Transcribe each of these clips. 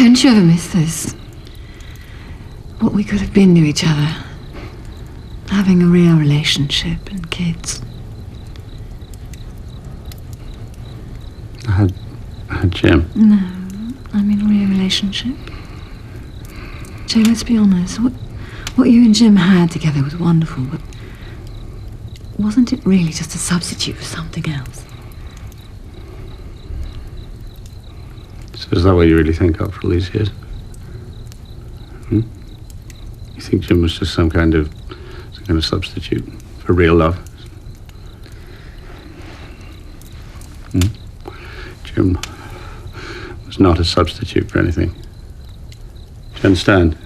Don't you ever miss this? What we could have been to each other. Having a real relationship and kids. I had Jim. No, I mean a real relationship. Joe, let's be honest. What you and Jim had together was wonderful, but wasn't it really just a substitute for something else? So is that what you really think after all these years? You think Jim was just some kind of substitute for real love? Jim was not a substitute for anything. Do you understand?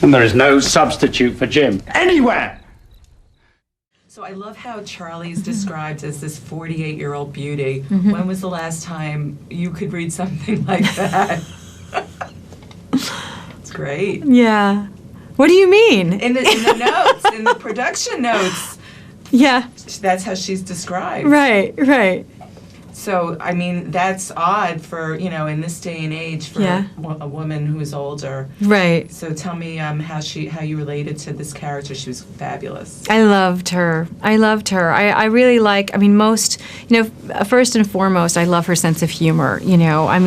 And there is no substitute for Jim anywhere! So I love how Charlie's described as this 48-year-old beauty. When was the last time you could read something like that? It's great. Yeah. What do you mean? In the notes, in the production notes. Yeah. That's how she's described. Right. So, I mean, that's odd for, in this day and age for a woman who is older. Right. So tell me how you related to this character. She was fabulous. I loved her. I really most, first and foremost, I love her sense of humor.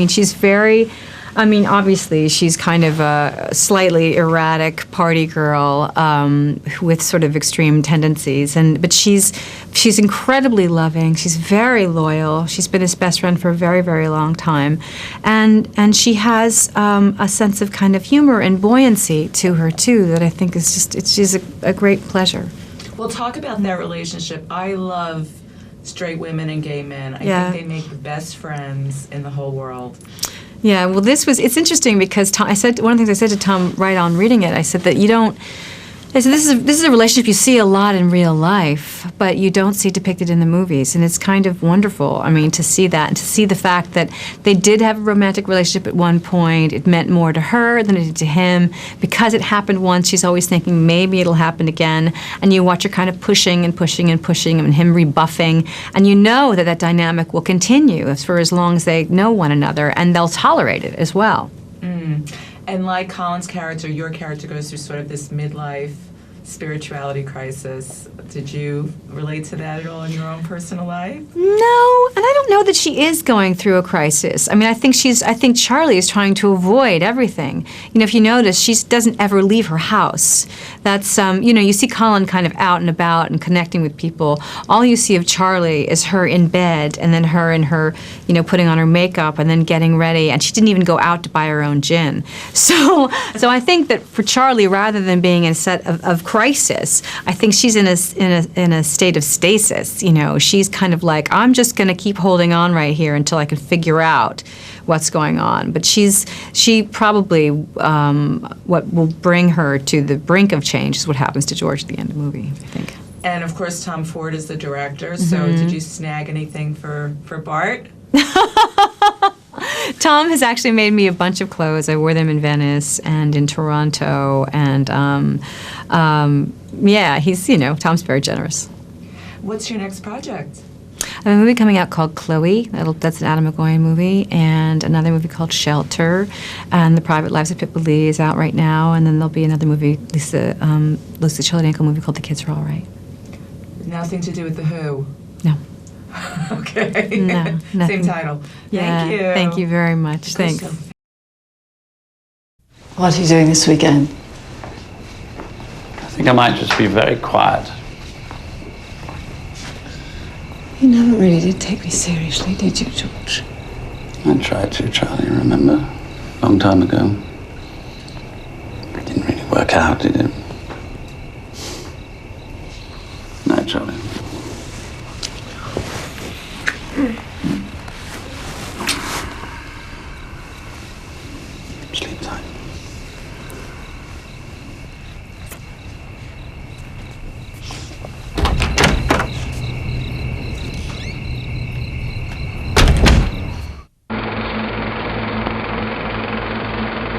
She's very... obviously, she's kind of a slightly erratic party girl with sort of extreme tendencies, but she's incredibly loving. She's very loyal. She's been his best friend for a very, very long time, and she has a sense of kind of humor and buoyancy to her too that I think is she's a great pleasure. Well, talk about that relationship. I love straight women and gay men. I think they make the best friends in the whole world. Yeah, well, it's interesting because one of the things I said to Tom right on reading it, I said that this is a relationship you see a lot in real life, but you don't see depicted in the movies, and it's kind of wonderful. To see that and to see the fact that they did have a romantic relationship at one point. It meant more to her than it did to him. Because it happened once, she's always thinking maybe it'll happen again, and you watch her kind of pushing and him rebuffing, and you know that dynamic will continue for as long as they know one another, and they'll tolerate it as well. And like Colin's character, your character goes through sort of this midlife spirituality crisis. Did you relate to that at all in your own personal life? No, and I don't know that she is going through a crisis. I think Charlie is trying to avoid everything. If you notice, she doesn't ever leave her house. That's, you see Colin kind of out and about and connecting with people. All you see of Charlie is her in bed, and then her in her, putting on her makeup and then getting ready, and she didn't even go out to buy her own gin. So I think that for Charlie, rather than being in a set of crisis, I think she's in a state of stasis. She's kind of like, I'm just going to keep holding on right here until I can figure out what's going on. But she probably what will bring her to the brink of change is what happens to George at the end of the movie, I think. And of course, Tom Ford is the director. So did you snag anything for Bart? Tom has actually made me a bunch of clothes. I wore them in Venice and in Toronto, and he's Tom's very generous. What's your next project? I have a movie coming out called Chloe. That's an Adam McGowan movie, and another movie called Shelter, and The Private Lives of Pippa Lee is out right now, and then there'll be another movie, Lisa Chilodinko movie called The Kids Are All Right. Nothing to do with The Who? No. Okay. No, nothing. Same title. Yeah, Thank you. Thank you very much. Thanks. What are you doing this weekend? I think I might just be very quiet. You never really did take me seriously, did you, George? I tried to, Charlie, remember? Long time ago. It didn't really work out, did it?